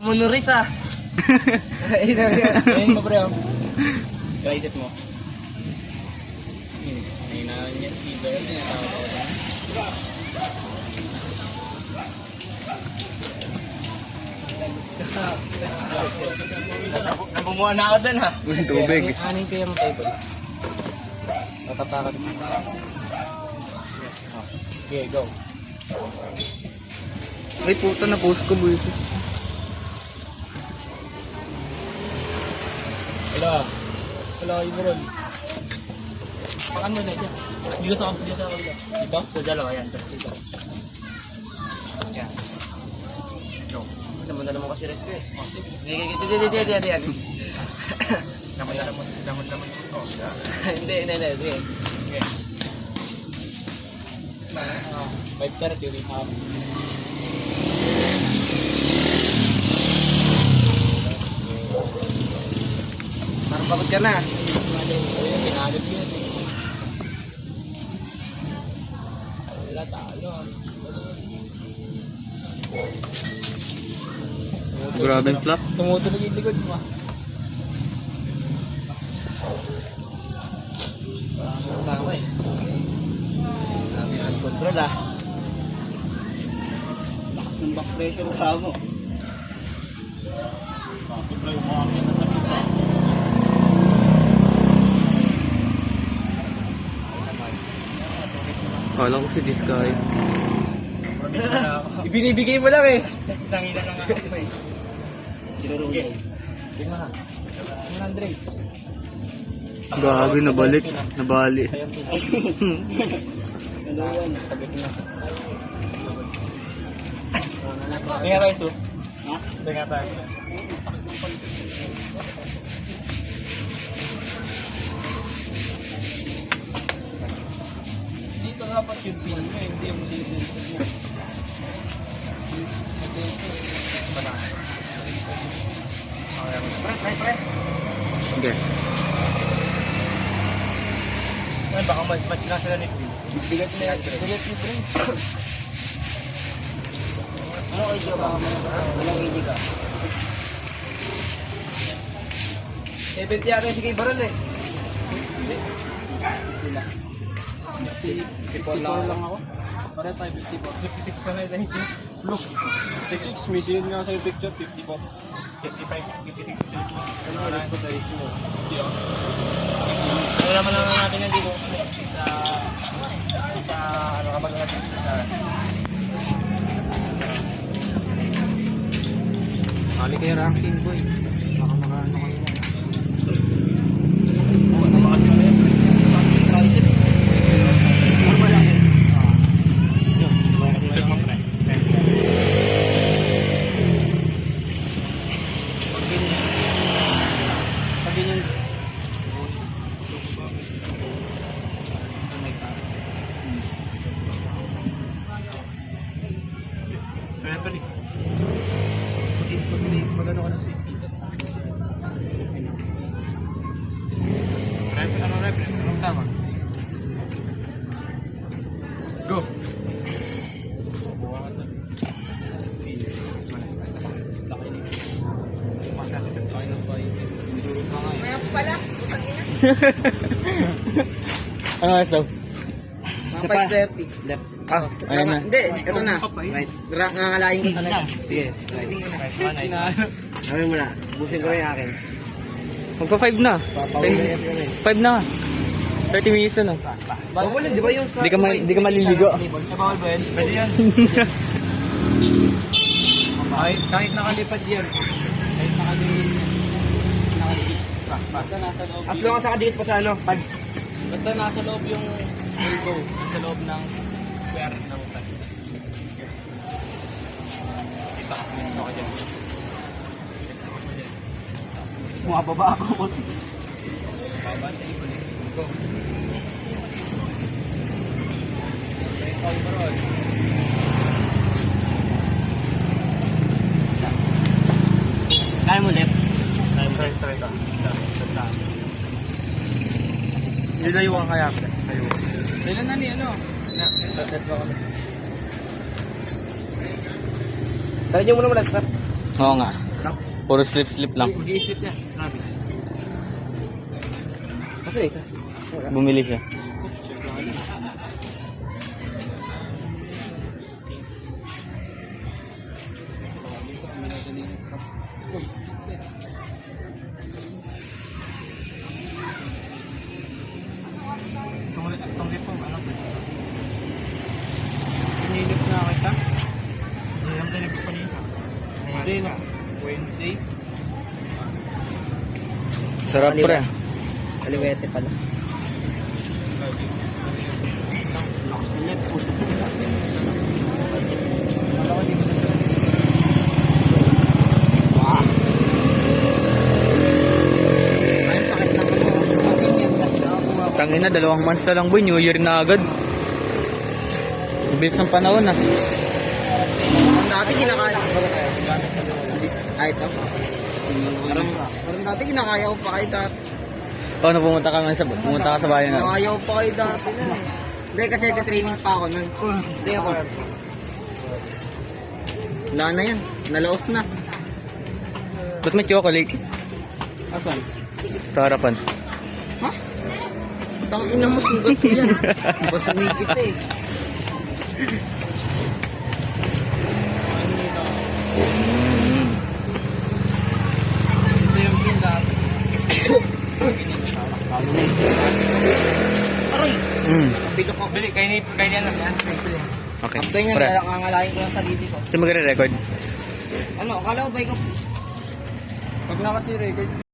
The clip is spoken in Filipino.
monoris ah. Ayun mo pre. Tricep mo. Ayun na yan. Fever na yan. Nabumuha na ako dun ha. Tubig. Anin ko yung table. Tatapakan mo. Okay, go. Ay puta, na-post ko boy. Wala, Ibron. Pakan mo na dyan. Dito sa kapit sa kapit. Dito? Sa dalawa yan. Tapos dito. Yan. Go. Naman na naman kasi rescue eh. Hindi. Naman. Hindi. Okay. 5:30 we have. Parang pagod ka na. Pinagod yun eh. Wala tayo. Grabe yung flap. Tumutunog yung likod mo. Tama eh. Dami ang control ah. Lakas ng back pressure ka mo. Bakit ba yung mga na sa pizza? Kala ko si Discay. Ibinibigay mo lang eh. Tangina na nga ako eh. Okay. Tingnan na. 100. Gago, nabalik. Nabali. Ano yan? Tingnan tayo ito. Ha? Tingnan tayo. Dito dapat yung pin mo, hindi yung sinisip niya. Pre. Okay. Ay, baka match na sila ni Chris. Bigat na yan. Bigat ni Chris. Ano kayo siya ba? Walang hindi ka. 70 yata si Kay Barol eh. Hindi. 60 sila. 54 lang ako. Para tayo 54. 56 pa na ito. Look. 56. May sinun nga sa'yo picture. 54. 55. 56. Ano oras ko sa ismo? Hindi ako. Ano naman lang natin yan dito. Sa ano kapag natin sa... Mali kayo ranking boy. Baka makaano ka nila. Oo, naman kasi ano yan. Sa tricep. Ano ba lang yan? Yun. Check mo pre. Pag ganyan. Referee. Magano ka na space dito. Referee. Anong tama? Go! Ano oras daw? Mga 5:30. Left. Ah, ayun na. Hindi, ito na. Right. Ngangalain ko talaga. Sige. Sabi mo na. Busin ko rin yung akin. Magpa 5 na. 5 na. 30 minutes na lang. Bawal yun, di ba yung sa... Di ka maliligo. Bawal ba yan? Pwede yan. Kahit nakalipad yan. Kahit nakalipad. Basta nasa loob. As long as nakadikit pa sa ano, pads. Basta nasa loob yung elbow. Nasa loob ng square ng pad. Kita ka. Misto ka dyan. Bumababa ako. Baba tayo ulit. Go. Overall. Kaya mo left. Try ka. Nilayo ang kaya ko. Sila na ni ano? Try nyo muna sir. Oo nga. Stop. Puro slip-slip lang. Mag-i-slip yan. Grabe. Kasi isa. Wala. Bumili siya. Tungkol po, ano po? Inilip na kita. Alam tayo nagpapanita. Hindi na. Wednesday. Sarap pre. Kaliwete pala. Lakas nila. Malawa din mo sa Ay, sakit ng ano. Tangina, 2 months na lang boy, New Year na agad. Bilis ng panahon ah. Ang dati kinakaya. Ay, ito. Parang dati kinakaya ko pa kayo dati. Paano pumunta ka sa bayan na? Kinakaya ko pa kayo dati na eh. Hindi, kasi training pa ako nun. Hindi ako. Wala na yan. Nalaos na. Ba't may chocolate? Asan? Sa harapan. Ha? Tangina mo, sugat ko yan. Basta may kita eh. Ito yung pin dati. Aray! Pito ko. Bili, kaya niya lang yan. Okay. After nga, Pre, nangangalain ko lang sa dito ko. saan magre-record? Ano, akala ko ba ikaw? Pag nakasi-record,